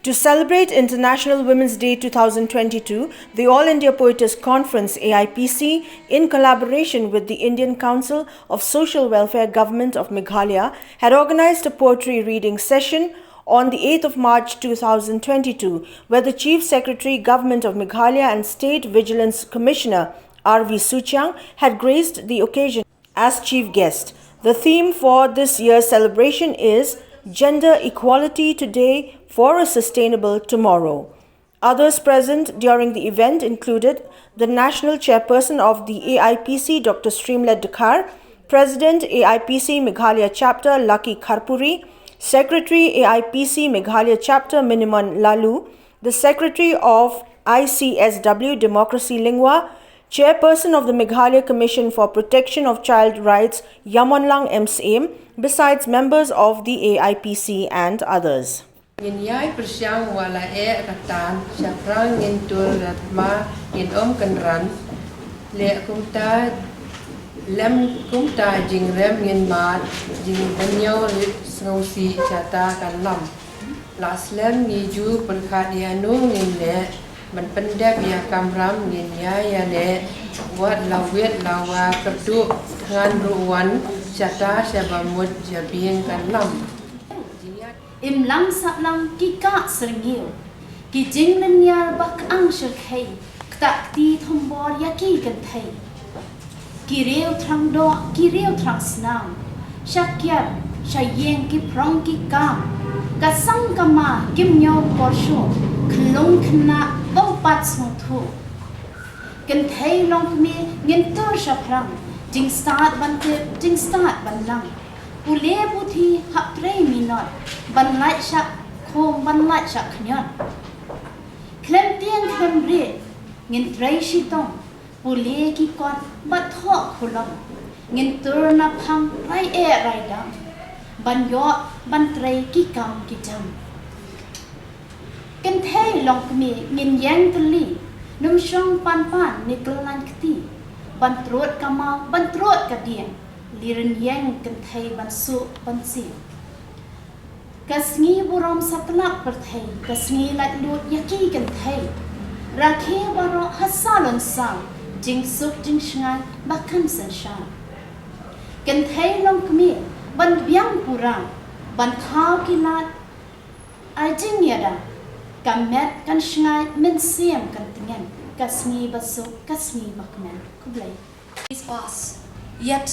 To celebrate International Women's Day 2022, the All India Poetess Conference AIPC, in collaboration with the Indian Council of Social Welfare Government of Meghalaya, had organized a poetry reading session on the 8th of March 2022, where the Chief Secretary, Government of Meghalaya and State Vigilance Commissioner R.V. Suchiang had graced the occasion as chief guest. The theme for this year's celebration is Gender Equality Today for a Sustainable Tomorrow. Others present during the event included the National Chairperson of the AIPC, Dr. Streamlet Dakhar, President AIPC Meghalaya Chapter Lucky Kharpuri, Secretary AIPC Meghalaya Chapter Miniman Lalu, the Secretary of ICSW Democracy Lingwa, Chairperson of the Meghalaya Commission for Protection of Child Rights Yamonlang MSAM, besides members of the AIPC and others. Ngin yai persiang wala katan syafrang ngin tul ratma ngin kan ran le kumta jing rem ngin mat jing banyo ngausi chata kan lam laslen ngi ju perkhat ya nu ngin le man pendap ya kamram ngin ya le wat lawet lawa kerdu ngan ruwan chata syabamut jabien kan lam im lang sa lang kika serngil ki jing lenyar bak ang shirkhei kta ti thombor yaki kan thei ki reu thrang do ki reu thrang snam shakyat shayeng ki prong ki kam ka sang kama kim nyaw porsho khlong khna bo pat song thu kan thei long mi ngin tor shaprang jing start ban te jing start ban lang ule buthi hapre minot ban lai sha khom ban lai sha khnyot klem tiang klem re ngin trai shi tong ule ki kon bat tho khulong ngin tur na phang rai rai dam ban yo ban trai ki kam ki jam kan thei long mi ngin yang tli num shong pan ni klan kti ban trot kamal ban trot ka dien liren yang kan thei ban su ban si kasngi buram satlak per thei kasngi lat lut yaki kan thei rakhe baro hasalon sang jing suk jing shngai bakan san sha kan thei long kmi ban biang purang ban thau kilat ajing yada kamet kan shngai min siam kan tingen kasngi basu kasngi bakmen kublai Days pass, yet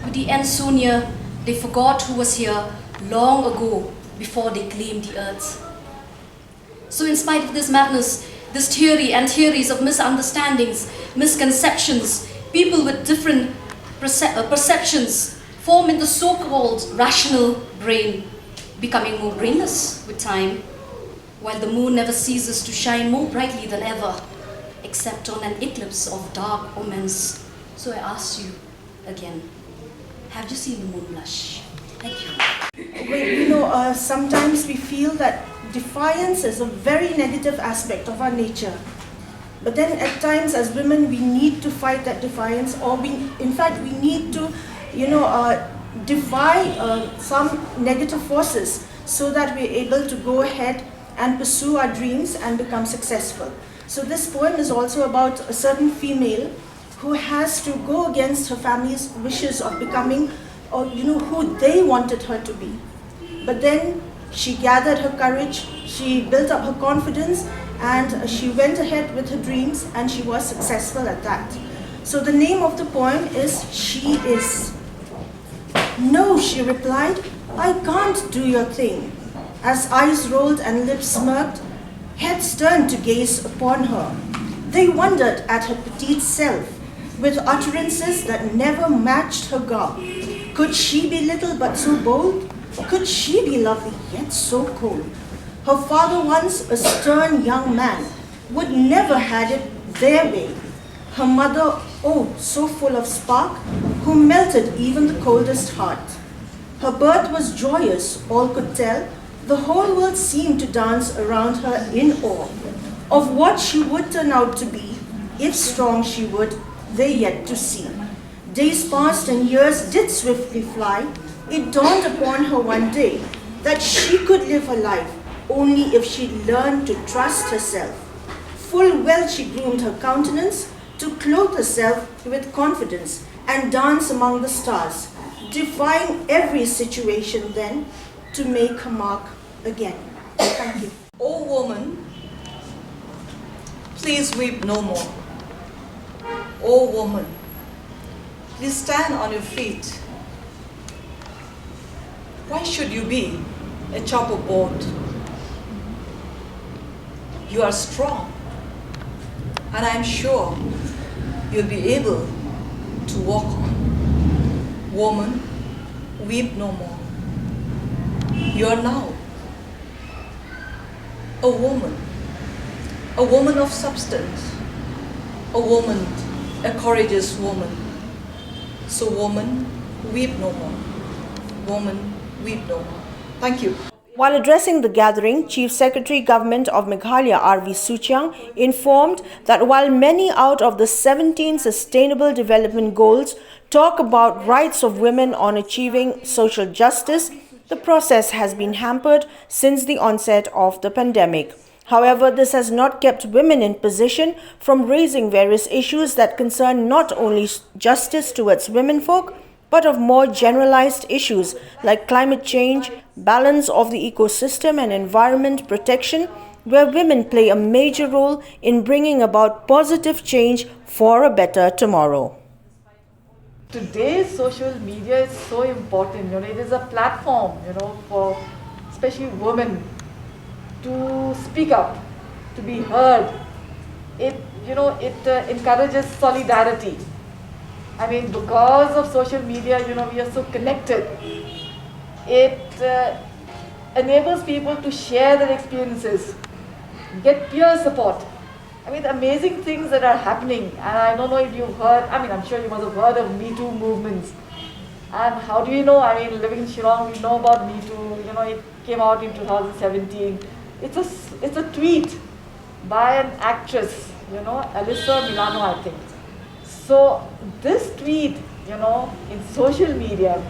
with the end so near, they forgot who was here long ago before they claimed the earth. So in spite of this madness, this theory and theories of misunderstandings, misconceptions, people with different perceptions form in the so-called rational brain, becoming more brainless with time, while the moon never ceases to shine more brightly than ever, except on an eclipse of dark omens. So I ask you again, have you seen the moon blush? Thank you. Well, sometimes we feel that defiance is a very negative aspect of our nature. But then at times as women, we need to fight that defiance, or we need to, defy some negative forces so that we're able to go ahead and pursue our dreams and become successful. So this poem is also about a certain female who has to go against her family's wishes of becoming, who they wanted her to be. But then she gathered her courage, she built up her confidence, and she went ahead with her dreams, and she was successful at that. So the name of the poem is She Is. No, she replied, I can't do your thing. As eyes rolled and lips smirked, heads turned to gaze upon her. They wondered at her petite self, with utterances that never matched her garb. Could she be little but so bold? Could she be lovely yet so cold? Her father, once a stern young man, would never had it their way. Her mother, oh, so full of spark, who melted even the coldest heart. Her birth was joyous, all could tell. The whole world seemed to dance around her in awe of what she would turn out to be, if strong she would, they yet to see. Days passed and years did swiftly fly. It dawned upon her one day that she could live her life only if she learned to trust herself. Full well she groomed her countenance to clothe herself with confidence and dance among the stars, defying every situation then to make her mark again. Thank you. O woman, please weep no more. O woman, please stand on your feet. Why should you be a chopper board? You are strong, and I am sure you'll be able to walk on. Woman, weep no more. You are now a woman of substance, a courageous woman. So woman, weep no more. Woman, weep no more. Thank you. While addressing the gathering, Chief Secretary Government of Meghalaya R.V. Suchiang informed that while many out of the 17 Sustainable Development Goals talk about rights of women on achieving social justice, the process has been hampered since the onset of the pandemic. However, this has not kept women in position from raising various issues that concern not only justice towards womenfolk, but of more generalized issues like climate change, balance of the ecosystem and environment protection, where women play a major role in bringing about positive change for a better tomorrow. Today's social media is so important, it is a platform, for especially women to speak up, to be heard. It encourages solidarity. I mean, because of social media, we are so connected. It enables people to share their experiences, get peer support. I mean, the amazing things that are happening, and I don't know if you've heard, I'm sure you must have heard of Me Too movements. And how do you know? Living in Shillong, we know about Me Too. It came out in 2017. It's a tweet by an actress, Alyssa Milano, I think. So this tweet, in social media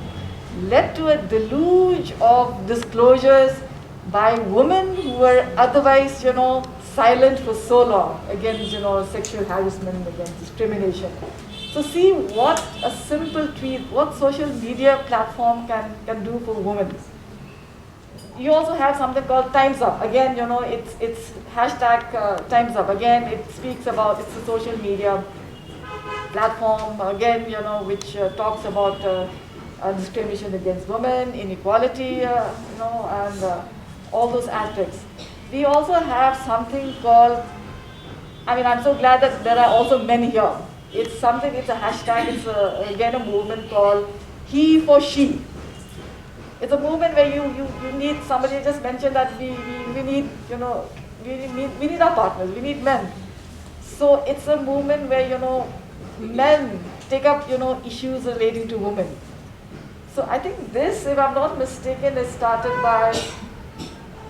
led to a deluge of disclosures by women who were otherwise, silent for so long against, sexual harassment, against discrimination. So see what a simple tweet, what social media platform can do for women. You also have something called Time's Up. Again, it's hashtag Time's Up. Again, it speaks about, it's a social media platform, again, which talks about discrimination against women, inequality, and all those aspects. We also have something called, I'm so glad that there are also men here. It's a hashtag, it's again a movement called He for She. It's a movement where you need, somebody just mentioned that we need, we need our partners, we need men. So it's a movement where, men take up, issues relating to women. So I think this, if I'm not mistaken, is started by,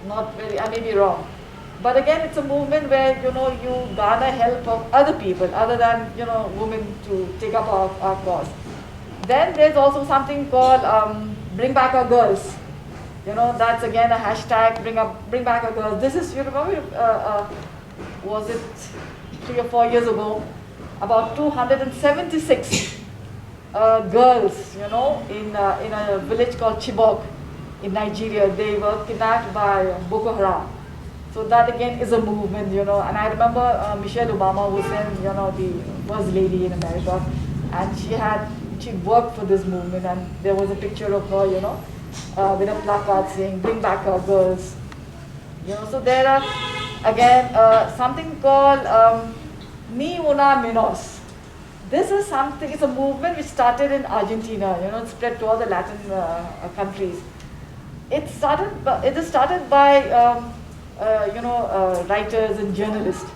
I may be wrong. But again, it's a movement where, you garner help of other people, other than, women to take up our cause. Then there's also something called Bring Back Our Girls. That's again a hashtag, Bring Back Our Girls. This is, was it 3 or 4 years ago? About 276 girls, in a village called Chibok in Nigeria. They were kidnapped by Boko Haram. So that again is a movement, and I remember Michelle Obama was the first lady in America, and she worked for this movement, and there was a picture of her, with a placard saying, Bring Back Our Girls. So there are, again, something called Mi Una Menos. This is something, it's a movement which started in Argentina, it spread to all the Latin countries. It is started by, writers and journalists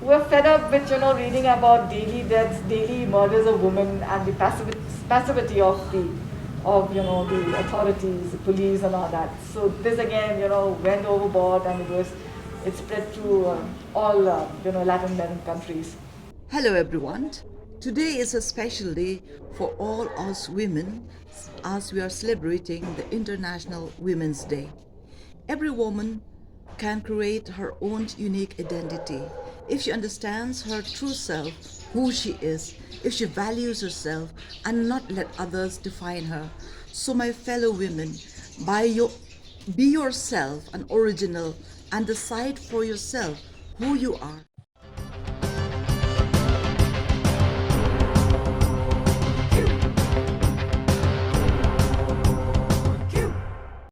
who are fed up with, reading about daily deaths, daily murders of women, and the passivity of the authorities, the police and all that. So this again, went overboard, and it spread to all, Latin American countries. Hello everyone. Today is a special day for all us women as we are celebrating the International Women's Day. Every woman can create her own unique identity. If she understands her true self, who she is, if she values herself and not let others define her. So my fellow women, be yourself and original and decide for yourself who you are.